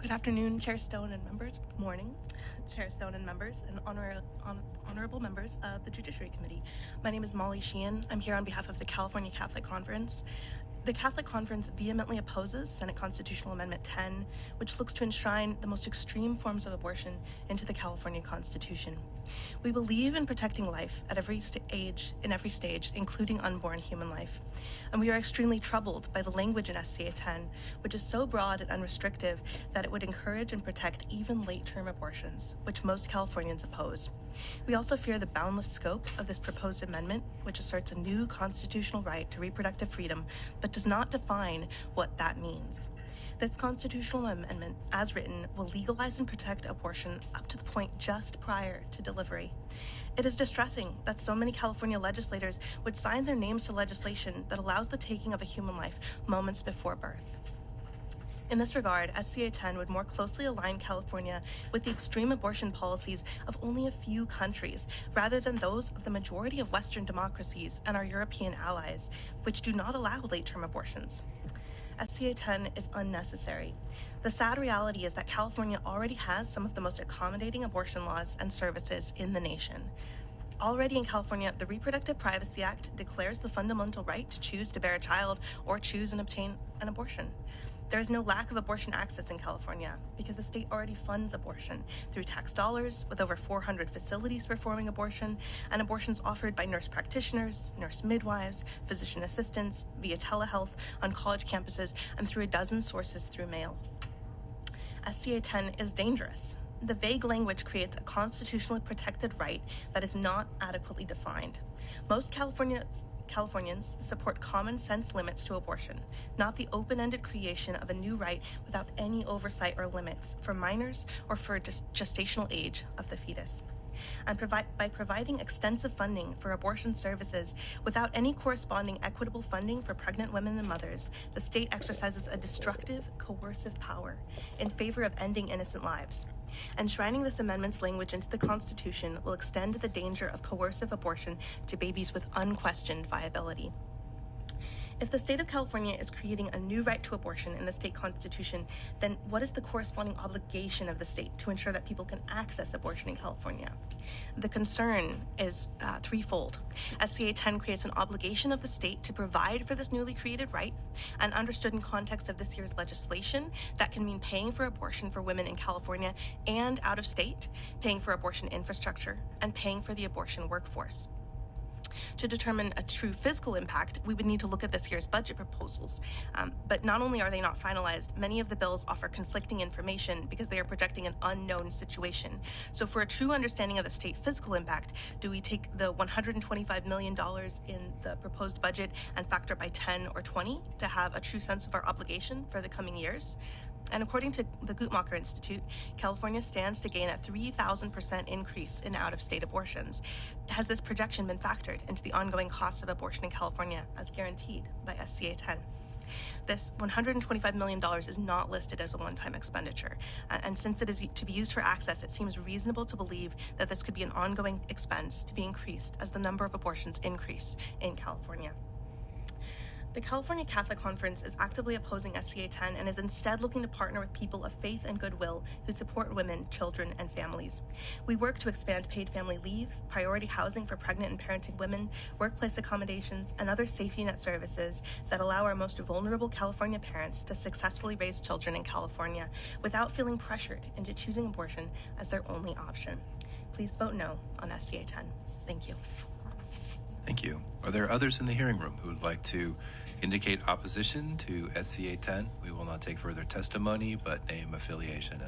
Good afternoon, Chair Stone and members. Morning, Chair Stone and members, and honorable members of the Judiciary Committee. My name is Molly Sheehan. I'm here on behalf of the California Catholic Conference. The Catholic Conference vehemently opposes Senate Constitutional Amendment 10, which looks to enshrine the most extreme forms of abortion into the California Constitution. We believe in protecting life at every stage, including unborn human life. And we are extremely troubled by the language in SCA 10, which is so broad and unrestrictive that it would encourage and protect even late-term abortions, which most Californians oppose. We also fear the boundless scope of this proposed amendment, which asserts a new constitutional right to reproductive freedom, but does not define what that means. This constitutional amendment, as written, will legalize and protect abortion up to the point just prior to delivery. It is distressing that so many California legislators would sign their names to legislation that allows the taking of a human life moments before birth. In this regard, SCA 10 would more closely align California with the extreme abortion policies of only a few countries, rather than those of the majority of Western democracies and our European allies, which do not allow late-term abortions. SCA 10 is unnecessary. The sad reality is that California already has some of the most accommodating abortion laws and services in the nation. Already in California, the Reproductive Privacy Act declares the fundamental right to choose to bear a child or choose and obtain an abortion. There is no lack of abortion access in California because the state already funds abortion through tax dollars, with over 400 facilities performing abortion, and abortions offered by nurse practitioners, nurse midwives, physician assistants, via telehealth, on college campuses, and through a dozen sources through mail. SCA 10 is dangerous. The vague language creates a constitutionally protected right that is not adequately defined. Most Californians support common sense limits to abortion, not the open-ended creation of a new right without any oversight or limits for minors or for gestational age of the fetus. And by providing extensive funding for abortion services without any corresponding equitable funding for pregnant women and mothers, the state exercises a destructive, coercive power in favor of ending innocent lives. Enshrining this amendment's language into the Constitution will extend the danger of coercive abortion to babies with unquestioned viability. If the state of California is creating a new right to abortion in the state constitution, then what is the corresponding obligation of the state to ensure that people can access abortion in California? The concern is threefold. SCA 10 creates an obligation of the state to provide for this newly created right, and understood in context of this year's legislation, that can mean paying for abortion for women in California and out of state, paying for abortion infrastructure, and paying for the abortion workforce. To determine a true fiscal impact, we would need to look at this year's budget proposals. But not only are they not finalized, many of the bills offer conflicting information because they are projecting an unknown situation. So for a true understanding of the state fiscal impact, do we take the $125 million in the proposed budget and factor by 10 or 20 to have a true sense of our obligation for the coming years? And according to the Guttmacher Institute, California stands to gain a 3,000% increase in out-of-state abortions. Has this projection been factored into the ongoing costs of abortion in California as guaranteed by SCA 10? This $125 million is not listed as a one-time expenditure, and since it is to be used for access, it seems reasonable to believe that this could be an ongoing expense to be increased as the number of abortions increase in California. The California Catholic Conference is actively opposing SCA 10 and is instead looking to partner with people of faith and goodwill who support women, children, and families. We work to expand paid family leave, priority housing for pregnant and parenting women, workplace accommodations, and other safety net services that allow our most vulnerable California parents to successfully raise children in California without feeling pressured into choosing abortion as their only option. Please vote no on SCA 10. Thank you. Thank you. Are there others in the hearing room who would like to indicate opposition to SCA 10? We will not take further testimony, but name, affiliation,